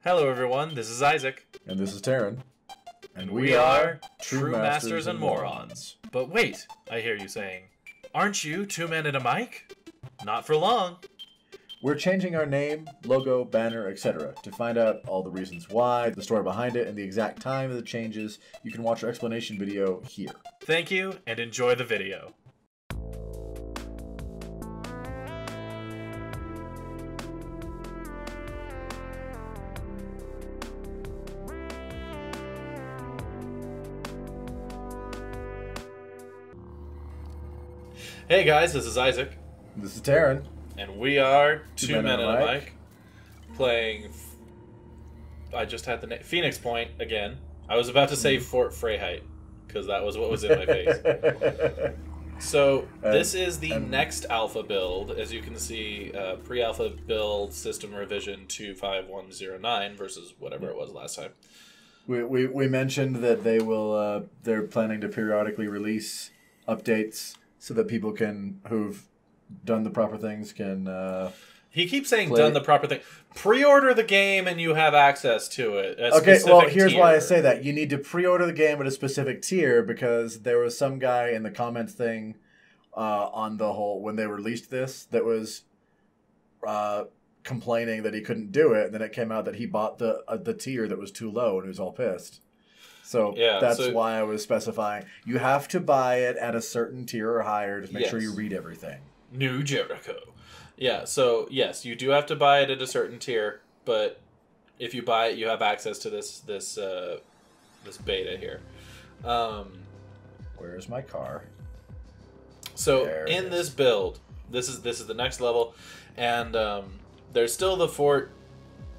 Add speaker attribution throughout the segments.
Speaker 1: Hello everyone, this is Isaac.
Speaker 2: And this is Taryn.
Speaker 1: And we are True Masters and Morons. But wait, I hear you saying, aren't you two men and a mic? Not for long.
Speaker 2: We're changing our name, logo, banner, etc. To find out all the reasons why, the story behind it, and the exact time of the changes, you can watch our explanation video here.
Speaker 1: Thank you, and enjoy the video. Hey guys, this is Isaac.
Speaker 2: This is Taryn.
Speaker 1: And we are Two Men and a Mic. Playing... I just had the name... Pheonix Point, again. I was about to say Fort Freyheit, because that was what was in my face. So, this is the next alpha build. As you can see, pre-alpha build system revision 25109 versus whatever it was last time.
Speaker 2: We mentioned that they will they're planning to periodically release updates so that people who've done the proper things can
Speaker 1: he keeps saying done the proper thing. Pre-order the game and you have access to it.
Speaker 2: Okay, well, here's why I say that. You need to pre-order the game at a specific tier because there was some guy in the comments thing on the whole when they released this that was complaining that he couldn't do it, and then it came out that he bought the tier that was too low and he was all pissed. So yeah, that's why I was specifying. You have to buy it at a certain tier or higher to make sure you read everything.
Speaker 1: New Jericho. Yeah, so yes, you do have to buy it at a certain tier, but if you buy it, you have access to this beta here.
Speaker 2: Where's my car?
Speaker 1: So in this build, this is the next level, and there's still the Fort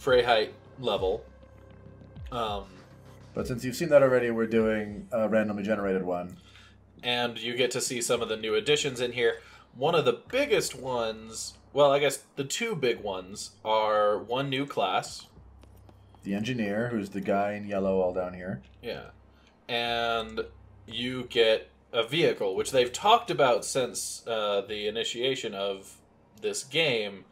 Speaker 1: Freyheit level.
Speaker 2: But since you've seen that already, we're doing a randomly generated one.
Speaker 1: And you get to see some of the new additions in here. One of the biggest ones, well, I guess the two big ones are one new class.
Speaker 2: The engineer, who's the guy in yellow all down here.
Speaker 1: Yeah. And you get a vehicle, which they've talked about since the initiation of this game.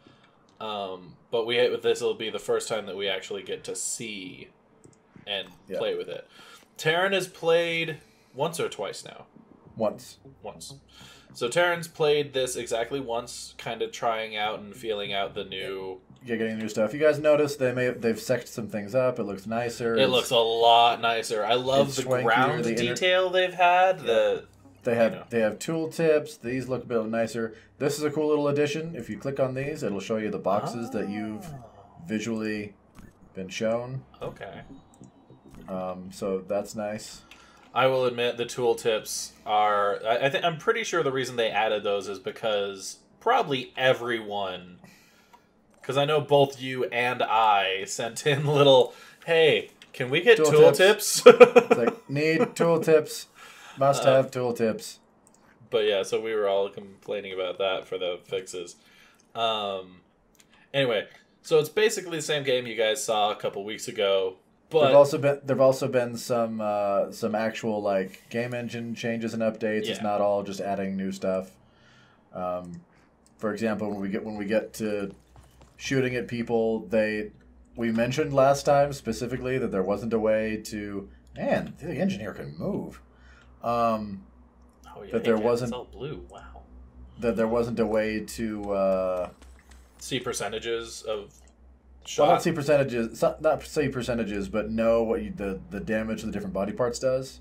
Speaker 1: But this will be the first time that we actually get to see and play with it. Taryn has played once or twice now?
Speaker 2: Once.
Speaker 1: So Taryn's played this exactly once, kind of trying out and feeling out the new...
Speaker 2: Yeah, getting new stuff. You guys noticed they've sexed some things up. It looks nicer.
Speaker 1: It looks a lot nicer. I love the ground detail they've had.
Speaker 2: Yeah. They have tool tips. These look a bit nicer. This is a cool little addition. If you click on these, it'll show you the boxes that you've visually been shown.
Speaker 1: Okay.
Speaker 2: So that's nice.
Speaker 1: I will admit the tooltips are... I'm pretty sure the reason they added those is because probably everyone... Because I know both you and I sent in little, hey, can we get tooltips?
Speaker 2: It's like, need tooltips. Must have tooltips.
Speaker 1: But yeah, so we were all complaining about that for the fixes. Anyway, so it's basically the same game you guys saw a couple weeks ago. But
Speaker 2: there've also been some actual like game engine changes and updates. Yeah. It's not all just adding new stuff. For example, when we get to shooting at people, we mentioned last time specifically that there wasn't a way to the engineer can move. That there wasn't.
Speaker 1: It's all blue. Wow.
Speaker 2: That there wasn't a way to
Speaker 1: see percentages of.
Speaker 2: Well, not see percentages, but know what the damage to the different body parts does,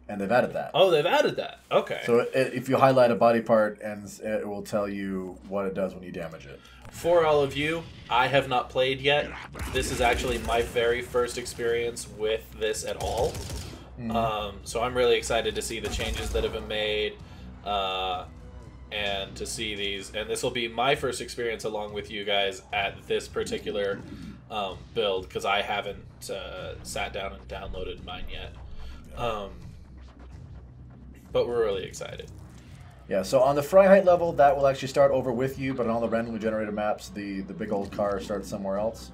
Speaker 2: and they've added that.
Speaker 1: Oh, they've added that. Okay.
Speaker 2: So if you highlight a body part, and it will tell you what it does when you damage it.
Speaker 1: For all of you, I have not played yet. This is actually my very first experience with this at all. Mm-hmm. So I'm really excited to see the changes that have been made, and to see these. And this will be my first experience along with you guys at this particular build, because I haven't sat down and downloaded mine yet. But we're really excited.
Speaker 2: Yeah, so on the Freyheit level, that will actually start over with you, but on all the randomly generated maps, the big old car starts somewhere else.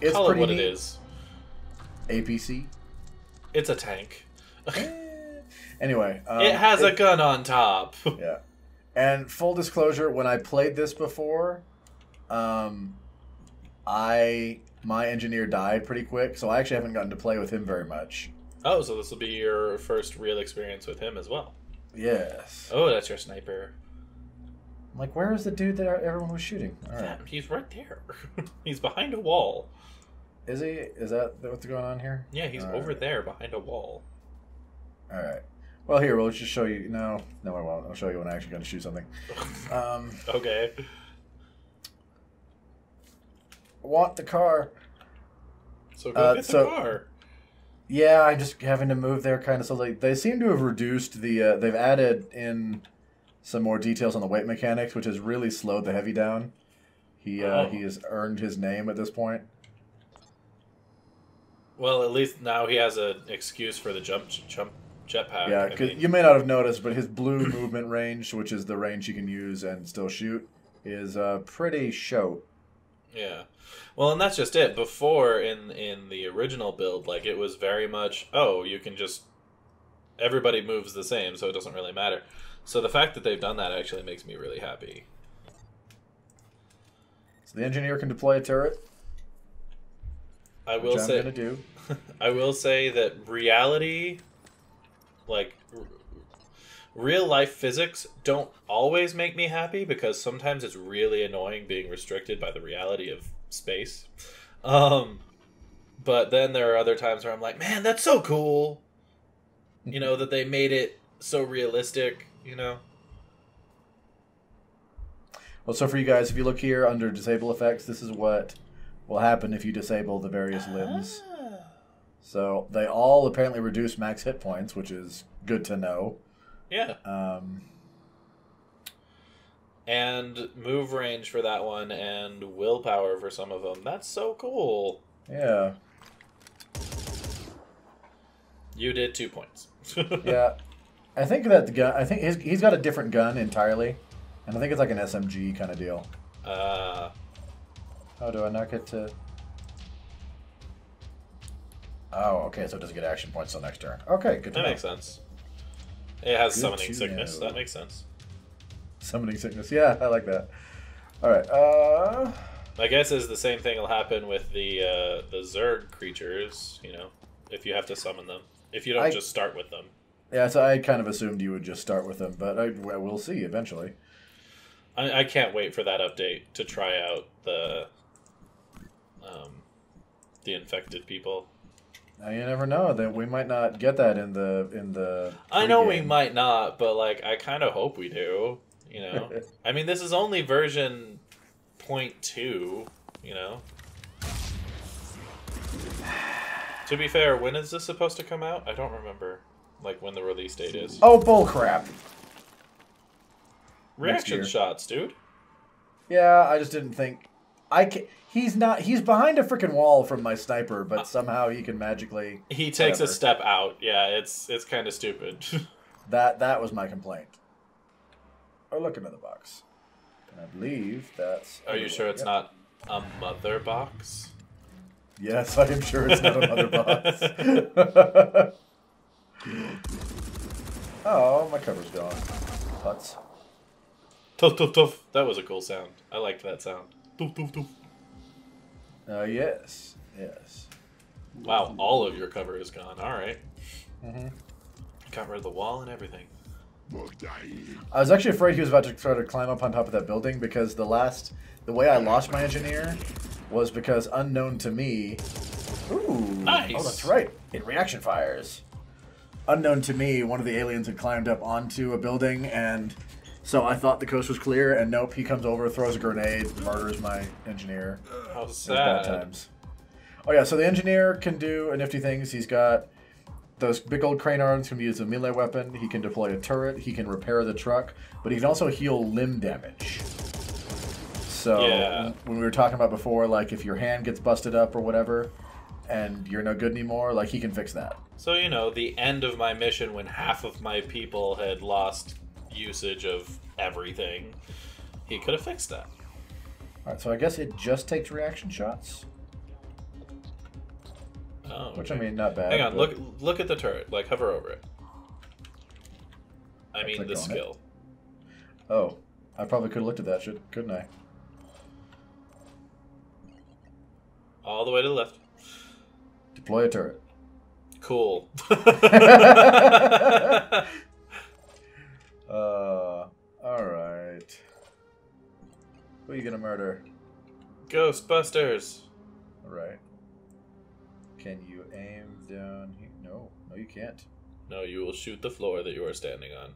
Speaker 1: It's Call it what neat. It is.
Speaker 2: APC.
Speaker 1: It's a tank.
Speaker 2: Anyway.
Speaker 1: It has a gun on top.
Speaker 2: Yeah. And full disclosure, when I played this before, I my engineer died pretty quick, so I actually haven't gotten to play with him very much.
Speaker 1: Oh, so this will be your first real experience with him as well.
Speaker 2: Yes.
Speaker 1: Oh, that's your sniper.
Speaker 2: I'm like, where is the dude that everyone was shooting? All right.
Speaker 1: He's right there. He's behind a wall.
Speaker 2: Is he? Is that what's going on here?
Speaker 1: Yeah, he's over there behind a wall.
Speaker 2: All right. Well, here, we'll just show you. No, I won't. I'll show you when I actually going to shoot something.
Speaker 1: Okay.
Speaker 2: Want the car.
Speaker 1: So go get the car.
Speaker 2: Yeah, I'm just having to move there kind of. So they seem to have reduced the... they've added in some more details on the weight mechanics, which has really slowed the heavy down. He has earned his name at this point.
Speaker 1: Well, at least now he has an excuse for the jump jetpack.
Speaker 2: Yeah, because you may not have noticed, but his blue movement range, which is the range you can use and still shoot, is pretty short.
Speaker 1: Yeah. Well, and that's just it. Before, in the original build, like, it was very much, oh, you can just... Everybody moves the same, so it doesn't really matter. So the fact that they've done that actually makes me really happy.
Speaker 2: So the engineer can deploy a turret.
Speaker 1: I will say...
Speaker 2: I'm going to do.
Speaker 1: I will say that reality, like... Real life physics don't always make me happy because sometimes it's really annoying being restricted by the reality of space. But then there are other times where I'm like, man, that's so cool. You know, that they made it so realistic, you know?
Speaker 2: Well, so for you guys, if you look here under disable effects, this is what will happen if you disable the various limbs. So they all apparently reduce max hit points, which is good to know.
Speaker 1: Yeah. And move range for that one and willpower for some of them. That's so cool.
Speaker 2: Yeah.
Speaker 1: You did 2 points.
Speaker 2: Yeah. I think that the gun, I think he's got a different gun entirely. And I think it's like an SMG kind of deal. Oh, do I not get to... Oh, okay, so it doesn't get action points till next turn. Okay, good to know.
Speaker 1: That makes sense. It has summoning sickness. That makes sense.
Speaker 2: Summoning sickness. Yeah, I like that. All right.
Speaker 1: My guess is the same thing will happen with the Zerg creatures, you know, if you have to summon them. If you don't just start with them.
Speaker 2: Yeah, so I kind of assumed you would just start with them, but we'll see eventually.
Speaker 1: I can't wait for that update to try out the infected people.
Speaker 2: You never know. That we might not get that in the.
Speaker 1: I know we might not, but like I kind of hope we do. You know, I mean, this is only version 0.2. You know. To be fair, when is this supposed to come out? I don't remember, like when the release date is.
Speaker 2: Oh, bullcrap!
Speaker 1: Reaction shots, dude.
Speaker 2: Yeah, I just didn't think. He's not. He's behind a freaking wall from my sniper, but somehow he can magically.
Speaker 1: He takes a step out. Yeah, it's kind of stupid.
Speaker 2: That was my complaint. Oh, look into the box. And I believe that's.
Speaker 1: Are you sure it's not a mother box?
Speaker 2: Yes, I am sure it's not a mother box. Oh, my cover's gone. Putz.
Speaker 1: Tuff, tuff, tuff. That was a cool sound. I liked that sound. Tuff, tuff, tuff.
Speaker 2: Yes. Yes.
Speaker 1: Wow, all of your cover is gone. All right.
Speaker 2: Mm-hmm.
Speaker 1: Cover the wall and everything.
Speaker 2: I was actually afraid he was about to try to climb up on top of that building because the way I lost my engineer was because unknown to me... Ooh.
Speaker 1: Nice.
Speaker 2: Oh, that's right. It reaction fires. Unknown to me, one of the aliens had climbed up onto a building, and so I thought the coast was clear, and nope, he comes over, throws a grenade, murders my engineer.
Speaker 1: How sad.
Speaker 2: Bad times. Oh yeah, so the engineer can do nifty things. He's got those big old crane arms, can be used as a melee weapon. He can deploy a turret. He can repair the truck, but he can also heal limb damage. So when we were talking about before, like if your hand gets busted up or whatever, and you're no good anymore, like he can fix that.
Speaker 1: So, you know, the end of my mission when half of my people had lost usage of everything, he could have fixed that.
Speaker 2: Alright, so I guess it just takes reaction shots?
Speaker 1: Oh, okay.
Speaker 2: Which, I mean, not bad.
Speaker 1: Hang on, look at the turret. Like, hover over it. I mean, the skill.
Speaker 2: Oh, I probably could have looked at that, couldn't I?
Speaker 1: All the way to the left.
Speaker 2: Deploy a turret.
Speaker 1: Cool.
Speaker 2: Alright. Who are you gonna murder?
Speaker 1: Ghostbusters.
Speaker 2: Alright. Can you aim down here? No. No, you can't.
Speaker 1: No, you will shoot the floor that you are standing on.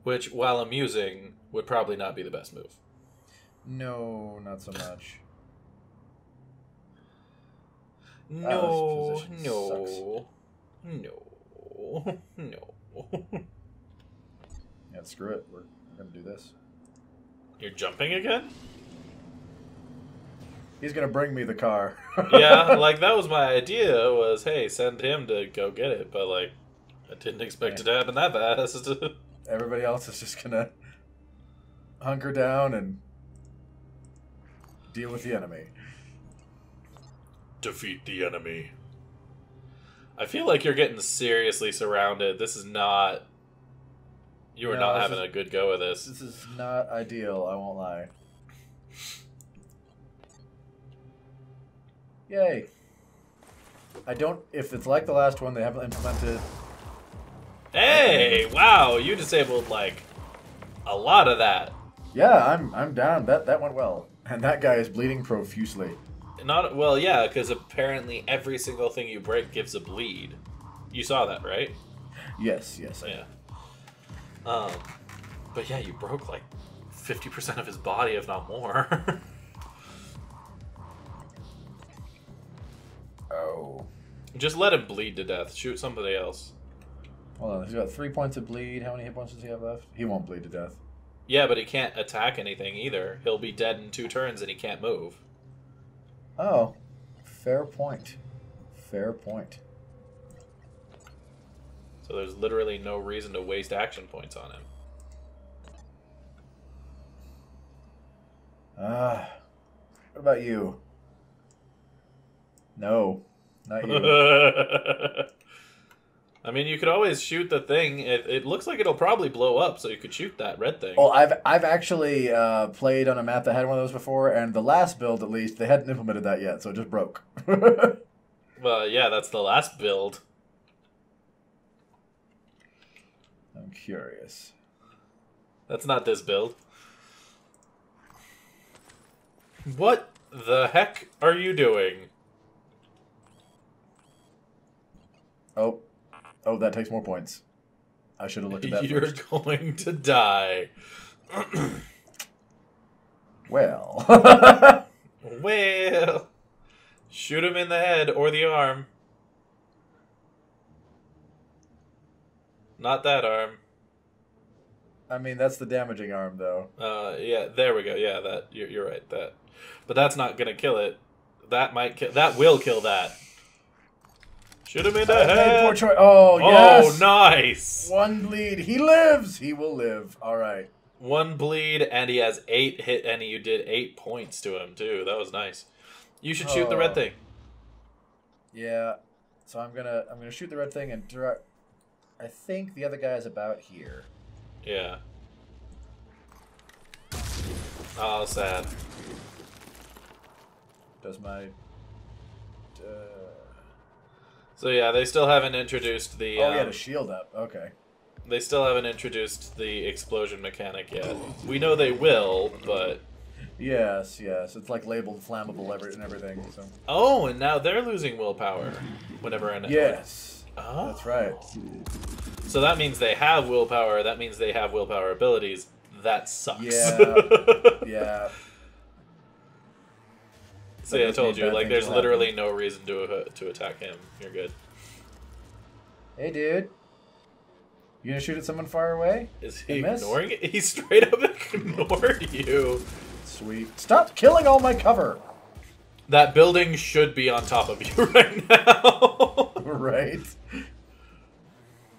Speaker 1: Which, while amusing, would probably not be the best move.
Speaker 2: No, not so much.
Speaker 1: No,
Speaker 2: this position
Speaker 1: no, no, no.
Speaker 2: Yeah, screw it. We're gonna do this.
Speaker 1: You're jumping again?
Speaker 2: He's gonna bring me the car.
Speaker 1: Yeah, like that was my idea. Was hey, send him to go get it, but like, I didn't expect it to happen that fast.
Speaker 2: Everybody else is just gonna hunker down and deal with the enemy.
Speaker 1: Defeat the enemy. I feel like you're getting seriously surrounded. This is not... You are not having a good go of this.
Speaker 2: This is not ideal, I won't lie. Yay. I don't... If it's like the last one, they haven't implemented...
Speaker 1: Hey! Wow, you disabled, like, a lot of that.
Speaker 2: Yeah, I'm down. That went well. And that guy is bleeding profusely.
Speaker 1: Not well, yeah, because apparently every single thing you break gives a bleed. You saw that, right?
Speaker 2: Yes, yes.
Speaker 1: Yeah. But yeah, you broke like 50% of his body, if not more.
Speaker 2: Oh.
Speaker 1: Just let him bleed to death. Shoot somebody else.
Speaker 2: Hold on, he's got 3 points of bleed. How many hit points does he have left? He won't bleed to death.
Speaker 1: Yeah, but he can't attack anything either. He'll be dead in 2 turns and he can't move.
Speaker 2: Oh. Fair point. Fair point.
Speaker 1: So there's literally no reason to waste action points on him.
Speaker 2: What about you? No. Not you.
Speaker 1: I mean, you could always shoot the thing. It looks like it'll probably blow up, so you could shoot that red thing.
Speaker 2: Oh, I've actually played on a map that had one of those before, and the last build, at least, they hadn't implemented that yet, so it just broke.
Speaker 1: Well, yeah, that's the last build.
Speaker 2: I'm curious.
Speaker 1: That's not this build. What the heck are you doing?
Speaker 2: Oh. Oh, that takes more points. I should have looked at that
Speaker 1: You're
Speaker 2: first.
Speaker 1: going to die.
Speaker 2: Well.
Speaker 1: Well. Shoot him in the head or the arm. Not that arm.
Speaker 2: I mean, that's the damaging arm, though.
Speaker 1: Yeah, there we go. Yeah, that you're right. That, but that's not gonna kill it. That might kill. That will kill that. Shoot him in the head.
Speaker 2: Poor choice. Oh, yes.
Speaker 1: Oh, nice.
Speaker 2: 1 bleed. He lives. He will live. All right.
Speaker 1: 1 bleed, and he has 8 hit, and you did 8 points to him too. That was nice. You should shoot the red thing.
Speaker 2: Yeah. So I'm gonna shoot the red thing and I think the other guy is about here.
Speaker 1: Yeah. Oh, sad.
Speaker 2: Does my...
Speaker 1: So yeah, they still haven't introduced the...
Speaker 2: Oh, yeah, the shield up. Okay.
Speaker 1: They still haven't introduced the explosion mechanic yet. We know they will, but...
Speaker 2: Yes, yes. It's like labeled flammable and everything. So.
Speaker 1: Oh, and now they're losing willpower whenever an...
Speaker 2: Yes.
Speaker 1: Oh.
Speaker 2: That's right.
Speaker 1: So that means they have willpower. That means they have willpower abilities. That sucks.
Speaker 2: Yeah. Yeah.
Speaker 1: See, I told you, like, there's literally no reason to attack him. You're good.
Speaker 2: Hey, dude. You gonna shoot at someone far away?
Speaker 1: Is he ignoring it? He straight up ignored you.
Speaker 2: Sweet. Stop killing all my cover!
Speaker 1: That building should be on top of you right now.
Speaker 2: Right?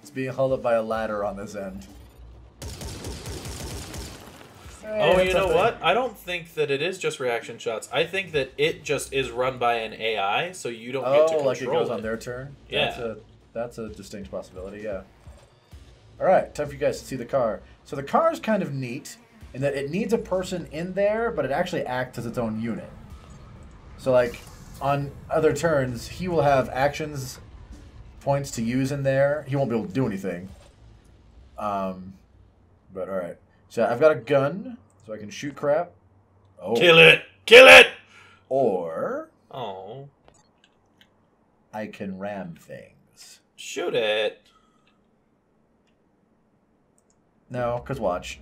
Speaker 2: It's being held up by a ladder on this end. Hey,
Speaker 1: oh, you know what? I don't think that it is just reaction shots. I think that it just is run by an AI, so you don't get to control it.
Speaker 2: Like it goes on their turn?
Speaker 1: Yeah.
Speaker 2: That's a distinct possibility, yeah. Alright, time for you guys to see the car. So the car is kind of neat. in that it needs a person in there, but it actually acts as its own unit. So, like, on other turns, he will have actions points to use in there. He won't be able to do anything. But, alright. So, I've got a gun, so I can shoot crap.
Speaker 1: Oh. Kill it! Kill it!
Speaker 2: Or...
Speaker 1: Oh.
Speaker 2: I can ram things.
Speaker 1: Shoot it.
Speaker 2: No, because watch.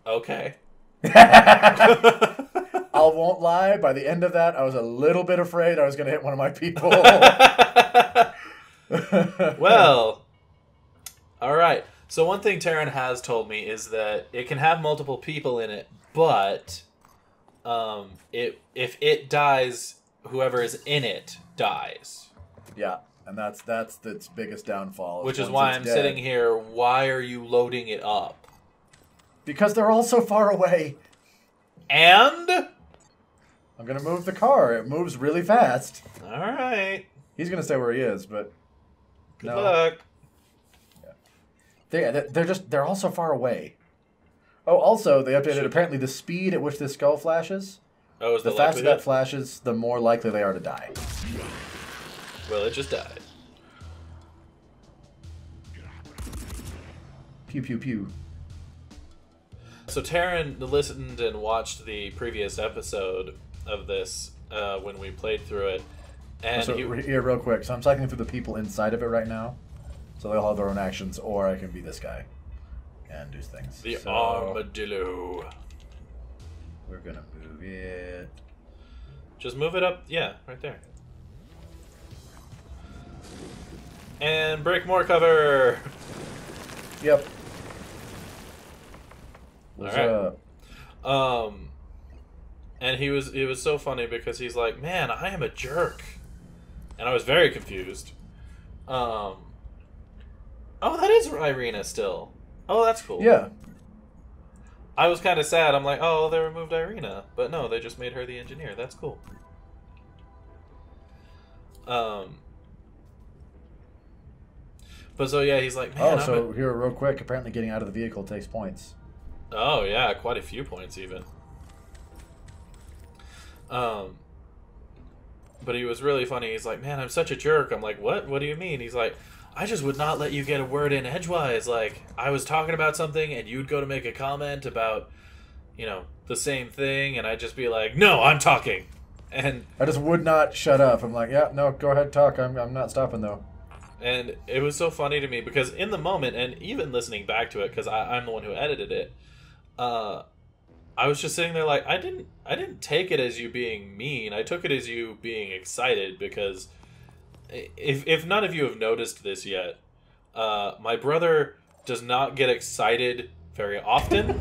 Speaker 1: Okay.
Speaker 2: I won't lie, by the end of that, I was a little bit afraid I was going to hit one of my people.
Speaker 1: Well, alright. So one thing Terran has told me is that it can have multiple people in it, but if it dies, whoever is in it dies.
Speaker 2: Yeah, and that's its biggest downfall.
Speaker 1: Which is why I'm sitting here. Why are you loading it up?
Speaker 2: Because they're all so far away.
Speaker 1: And?
Speaker 2: I'm going to move the car. It moves really fast.
Speaker 1: Alright.
Speaker 2: He's going to stay where he is, but...
Speaker 1: Good luck.
Speaker 2: Yeah. They're all so far away. Oh, also, they updated apparently the speed at which this skull flashes.
Speaker 1: Oh, is
Speaker 2: the faster that flashes, the more likely they are to die.
Speaker 1: Well, it just died.
Speaker 2: Pew, pew, pew.
Speaker 1: So Terran listened and watched the previous episode of this when we played through it. And
Speaker 2: here, real quick. So I'm cycling through the people inside of it right now. So they'll have their own actions, or I can be this guy and do things.
Speaker 1: The armadillo.
Speaker 2: We're going to move it.
Speaker 1: Just move it up. Yeah, right there. And break more cover.
Speaker 2: Yep.
Speaker 1: What's up? And it was so funny because he's like, "Man, I am a jerk," and I was very confused. Oh, that is Irina still. Oh, that's cool.
Speaker 2: Yeah.
Speaker 1: I was kind of sad. I'm like, oh, they removed Irina, but no, they just made her the engineer. That's cool. But so yeah, he's like, man.
Speaker 2: Here real quick. Apparently, getting out of the vehicle takes points.
Speaker 1: Oh yeah, quite a few points even. But he was really funny. He's like, man, I'm such a jerk. I'm like, what? What do you mean? He's like, I just would not let you get a word in edgewise. Like, I was talking about something and you'd go to make a comment about, you know, the same thing, and I'd just be like, no, I'm talking. And
Speaker 2: I just would not shut up. I'm like, yeah, no, go ahead, talk. I'm not stopping though.
Speaker 1: And it was so funny to me because in the moment, and even listening back to it, because I'm the one who edited it, I was just sitting there like, I didn't take it as you being mean. I took it as you being excited because if none of you have noticed this yet, my brother does not get excited very often.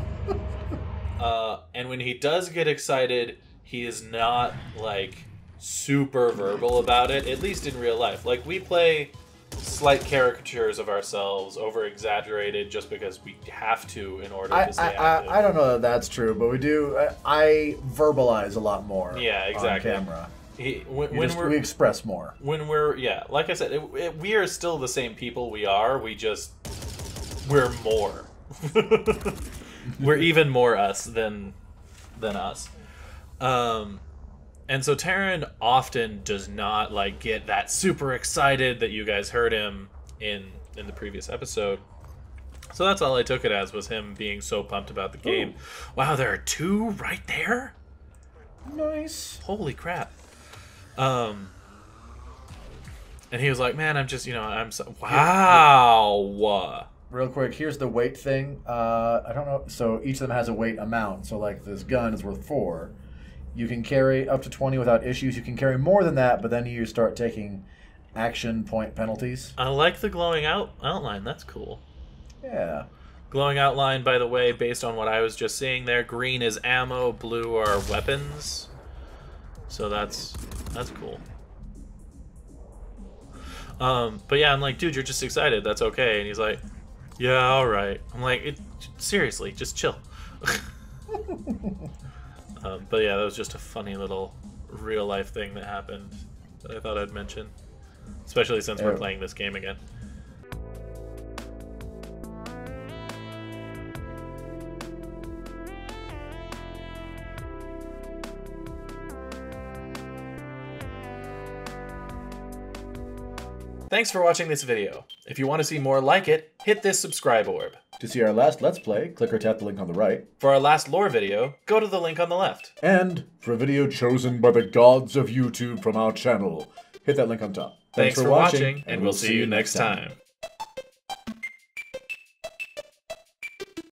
Speaker 1: And when he does get excited, he is not like super verbal about it, at least in real life. Like, we play slight caricatures of ourselves, over exaggerated, just because we have to in order to stay active.
Speaker 2: I don't know that that's true, but we do. I verbalize a lot more.
Speaker 1: Yeah, exactly.
Speaker 2: On camera.
Speaker 1: We
Speaker 2: express more.
Speaker 1: When we're like I said, we are still the same people we are. We're more. We're even more us than us. And so Terran often does not like get that super excited that you guys heard him in the previous episode. So that's all I took it as, was him being so pumped about the game. Ooh. Wow, there are 2 right there?
Speaker 2: Nice.
Speaker 1: Holy crap. And he was like, man, I'm just, I'm so... Wow.
Speaker 2: Real quick, here's the weight thing. I don't know. So each of them has a weight amount. So like this gun is worth 4. You can carry up to 20 without issues. You can carry more than that, but then you start taking action point penalties.
Speaker 1: I like the glowing outline. That's cool.
Speaker 2: Yeah.
Speaker 1: Glowing outline, by the way, based on what I was just seeing there. Green is ammo, blue are weapons. So that's cool. But yeah, I'm like, dude, you're just excited. That's okay. And he's like, yeah, all right. I'm like, seriously, just chill. But yeah, that was just a funny little real-life thing that happened that I thought I'd mention. Especially since we're playing this game again. Thanks for watching this video. If you want to see more like it, hit this subscribe orb.
Speaker 2: To see our last Let's Play, click or tap the link on the right.
Speaker 1: For our last lore video, go to the link on the left.
Speaker 2: And for a video chosen by the gods of YouTube from our channel, hit that link on top.
Speaker 1: Thanks for watching, and we'll see you next time.